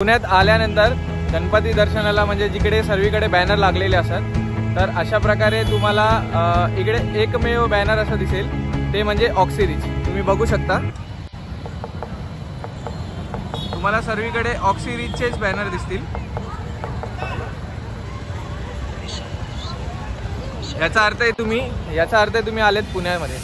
पुण्यात आल्यानंतर गणपती दर्शनाला म्हणजे जिकडे सर्वीकडे बॅनर लागलेले असतात, तर अशा प्रकारे तुम्हाला इकडे एकमेव बॅनर असं दिसेल, ते म्हणजे ऑक्सिरीज. तुम्ही बघू शकता, तुम्हाला सर्वीकडे ऑक्सिरीजचेच बॅनर दिसतील. याचा अर्थ आहे तुम्ही आलेत पुण्यामध्ये.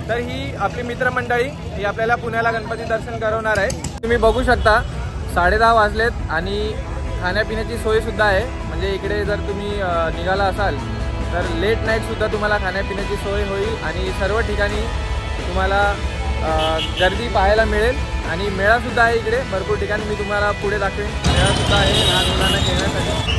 तर ही आपली मित्रमंडळी ही आपल्याला पुण्याला गणपती दर्शन करवणार आहे. तुम्ही बघू शकता 10:30 वाजलेत आणि खाण्यापिण्याची सोय सुद्धा आहे. म्हणजे इकडे जर तुम्ही निघाला असाल तर लेट नाईट सुद्धा तुम्हाला खाण्यापिण्याची सोय होईल आणि सर्व ठिकाणी तुम्हाला गर्दी पाहायला मिळेल. आणि मेळा सुद्धा आहे इकडे भरपूर ठिकाणी, मी तुम्हाला पुढे दाखवेन. मेळा सुद्धा आहे लहान मुलांना खेळण्यासाठी.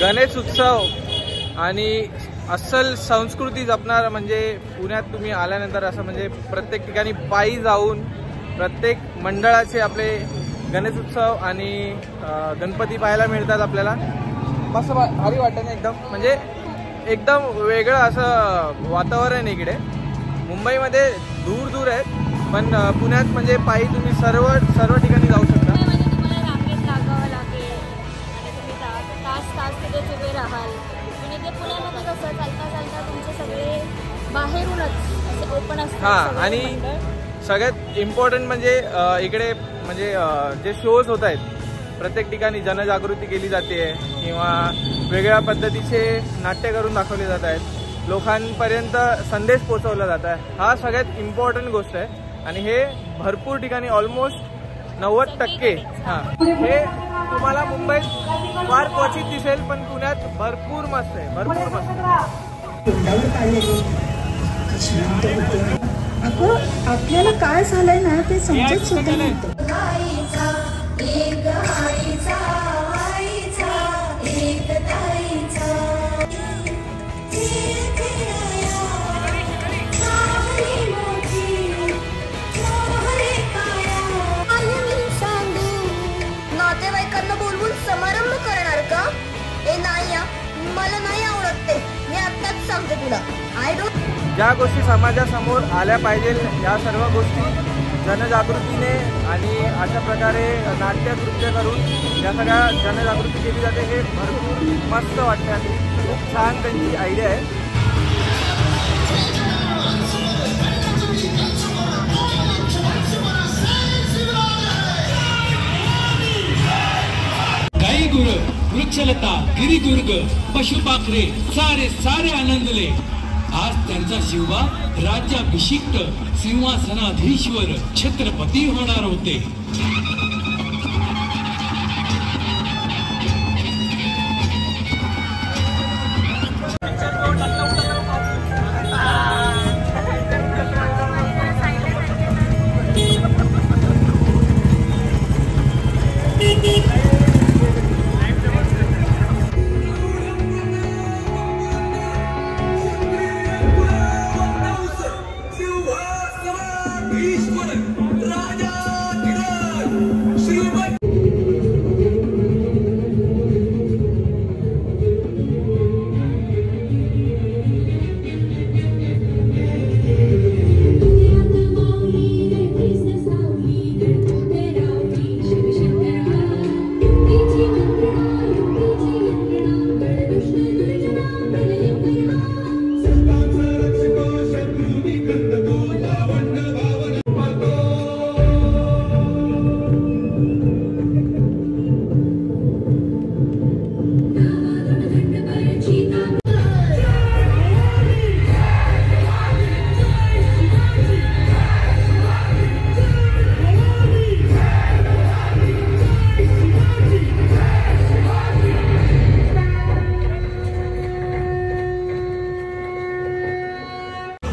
गणेश उत्सव आणि अस्सल संस्कृती जपणार म्हणजे पुण्यात तुम्ही आल्यानंतर असं म्हणजे प्रत्येक ठिकाणी पायी जाऊन प्रत्येक मंडळाचे आपले गणेश उत्सव आणि गणपती पाहायला मिळतात आपल्याला. मस्त भारी वाटतं ना एकदम, म्हणजे एकदम वेगळं असं वातावरण इकडे. मुंबईमध्ये दूर दूर आहेत, पण पुण्यात म्हणजे पायी तुम्ही सर्व ठिकाणी जाऊ शकता. हां, आणि सगळ्यात इम्पॉर्टंट म्हणजे इकडे म्हणजे जे शोज होत आहेत प्रत्येक ठिकाणी, जनजागृती केली जाते किंवा वेगळ्या पद्धतीचे नाट्य करून दाखवले जात आहेत, लोकांपर्यंत संदेश पोहोचवला जात आहे. हा सगळ्यात इम्पॉर्टंट गोष्ट आहे आणि हे भरपूर ठिकाणी ऑलमोस्ट 90% हे तुम्हाला मुंबईत फार क्वचित दिसेल, पण पुण्यात भरपूर मस्त आहे, भरपूर मस्त. अगं आपल्याला काय झालंय ना ते समजत सुद्धा नव्हतं. नातेवाईकांना बोलवून समारंभ करणार का? ए नाही, मला नाही आवडत ते. मी आत्ताच सांगते तुला. ज्या गोष्टी समाजासमोर आल्या पाहिजे या सर्व गोष्टी जनजागृतीने आणि अशा प्रकारे नाट्यकृत्य करून या सगळ्या जनजागृती केली जाते हे भरपूर मस्त वाटते आणि खूप छान त्यांची आयडिया आहे. गाई गुर वृक्षलता गिरिदुर्ग पशुपाखरे सारे आनंदले. आज त्यांचा शिवबा राज्याभिषिक्त सिंहासनाधीश्वर छत्रपती होणार होते.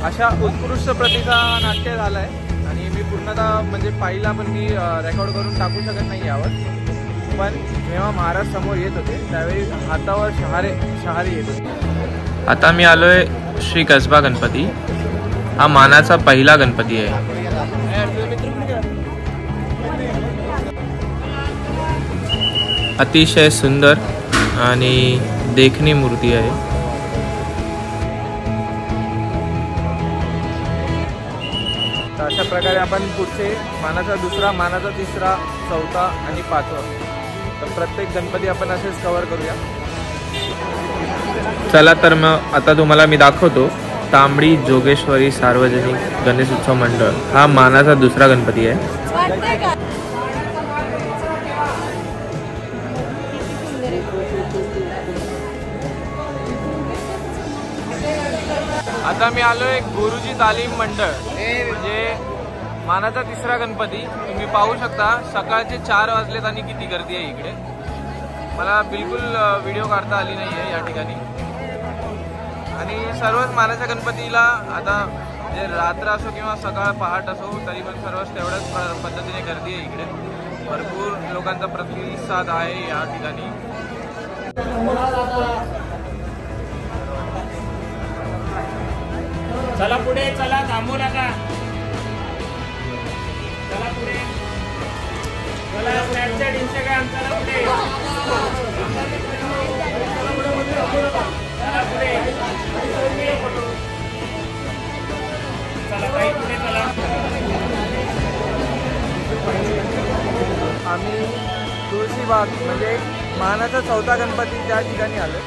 अशा उत्कृष्ट प्रतीचा नाट्य झाला आहे आणि मी पूर्णतः म्हणजे पाहिला पण मी रेकॉर्ड करून टाकू शकत नाही यावर. पण जेव्हा महाराज समोर येत होते त्यावेळी हातावर शहारे येत होते. आता मी आलोय श्री कसबा गणपती. हा मानाचा पहिला गणपती आहे. अतिशय सुंदर आणि देखणी मूर्ती आहे. तर अशा प्रकारे आपण पुढचे मानाचा दुसरा, मानाचा तिसरा, चौथा आणि पाचवा तर प्रत्येक गणपती आपण असेच कव्हर करूया. चला तर मग आता तुम्हाला मी दाखवतो तांबडी जोगेश्वरी सार्वजनिक गणेश उत्सव मंडळ. हा मानाचा दुसरा गणपती आहे. आता मी आलोय गुरुजी तालीम मंडळ म्हणजे मानाचा तिसरा गणपती. तुम्ही पाहू शकता सकाळचे 4 वाजलेत आणि किती गर्दी आहे इकडे. मला बिलकुल व्हिडिओ काढता आली नाही आहे या ठिकाणी. आणि सर्वच मानाच्या गणपतीला आता म्हणजे रात्र असो किंवा सकाळ पहाट असो तरी पण सर्वच तेवढ्याच पद्धतीने गर्दी आहे इकडे. भरपूर लोकांचा प्रतिसाद आहे या ठिकाणी. चला पुढे, चला थांबू नका. चला पुढे, चला स्नॅपचॅट इंस्टाग्राम, चला पुढे, चला पुढे, चला काही पुढे चला. आम्ही तुळशीबाग म्हणजे मानाचा चौथा गणपती त्या ठिकाणी आलो.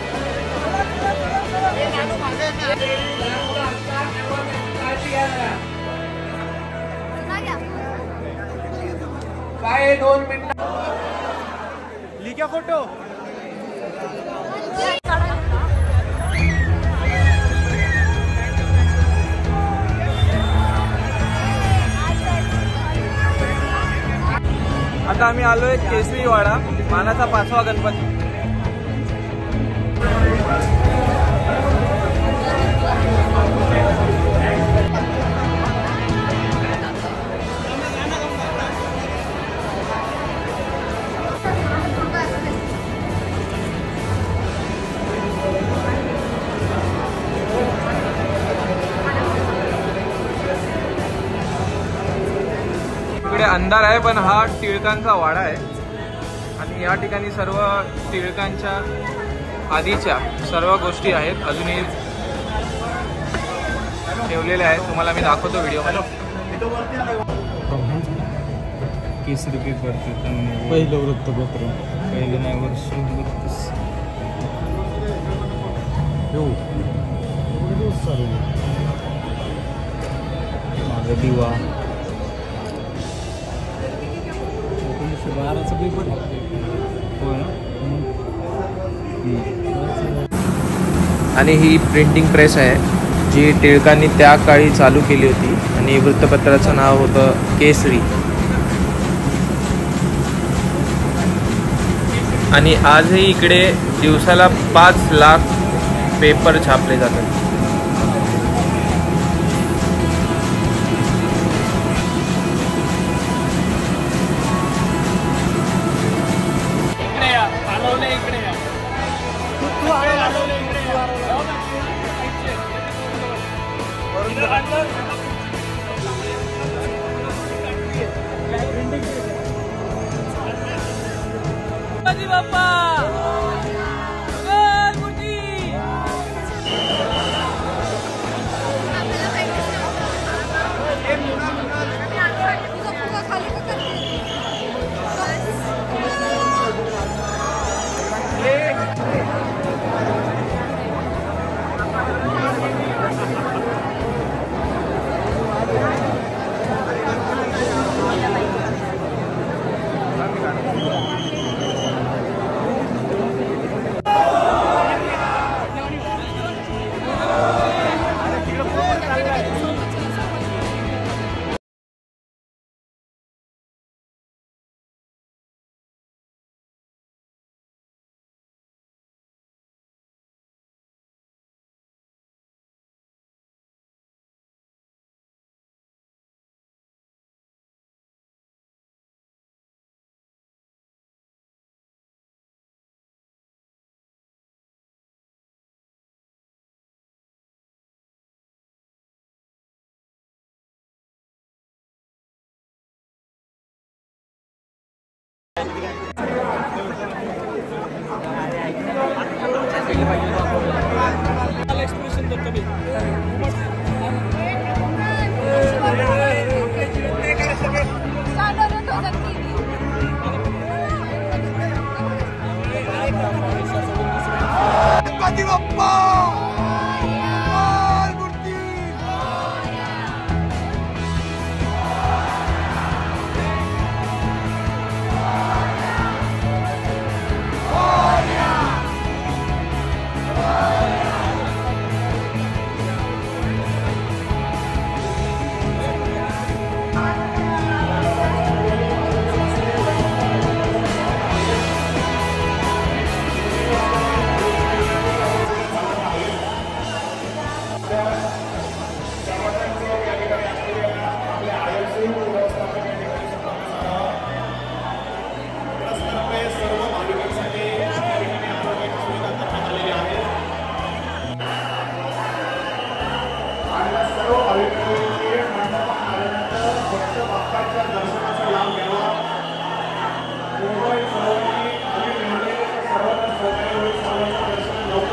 काय 2 मिनिट लिखा फोटो. आता आम्ही आलोय केसरीवाडा मानाचा 5वा गणपती. इकडे अंधार आहे पण हा टिळकांचा वाडा आहे आणि या ठिकाणी सर्व टिळकांच्या आधीच्या सर्व गोष्टी आहेत अजूनही ठेवलेल्या आहेत. तुम्हाला मी दाखवतो व्हिडिओ मध्ये. केसरी पेपर पहिलं वृत्तपत्र पहिलं नाही वर्ष माझा दिवा 1912चा पेपर हो ना. आणि ही प्रिंटिंग प्रेस आहे जी टिळकांनी त्या काळी चालू केली होती आणि वृत्तपत्राचं नाव होतं केसरी. आणि आजही इकडे दिवसाला 5 लाख पेपर छापले जातात.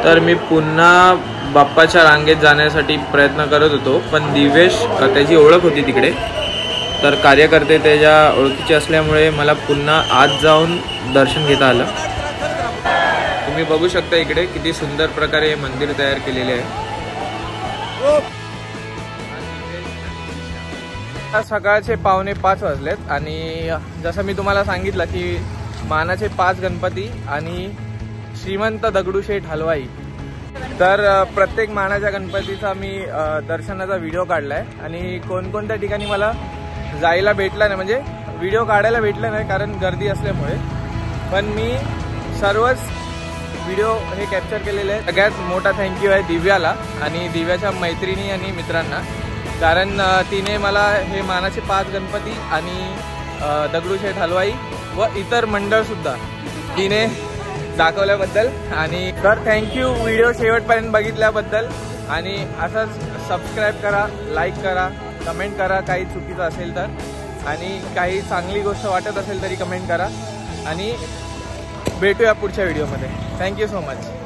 तर मी पुन्हा बाप्पाच्या रांगेत जाण्यासाठी प्रयत्न करत होतो, पण दिवेश त्याची ओळख होती तिकडे, तर कार्यकर्ते त्याच्या ओळखीचे असल्यामुळे मला पुन्हा आत जाऊन दर्शन घेता आलं. तुम्ही बघू शकता इकडे किती सुंदर प्रकारे मंदिर तयार केलेले आहे. सकाळचे 4:45 वाजलेत आणि जसं मी तुम्हाला सांगितलं की मानाचे 5 गणपती आणि श्रीमंत दगडूशेठ हलवाई, तर प्रत्येक मानाच्या गणपतीचा मी दर्शनाचा व्हिडिओ काढलाय आणि कोणकोणत्या ठिकाणी मला जायला भेटला नाही, म्हणजे व्हिडिओ काढायला भेटला नाही कारण गर्दी असल्यामुळे, पण मी सर्वच व्हिडिओ हे कॅप्चर केलेले आहे. सगळ्यात मोठा थँक्यू आहे दिव्याला आणि दिव्याच्या मैत्रिणी आणि मित्रांना, कारण तिने मला हे मानाचे 5 गणपती आणि दगडूशेठ हलवाई व इतर मंडळसुद्धा तिने दाखवल्याबद्दल. आणि तर थँक्यू व्हिडिओ शेवटपर्यंत बघितल्याबद्दल. आणि असंच सबस्क्राईब करा, लाईक करा, कमेंट करा काही चुकीचं असेल तर, आणि काही चांगली गोष्ट वाटत असेल तरी कमेंट करा. आणि भेटूया पुढच्या व्हिडिओमध्ये. Thank you so much.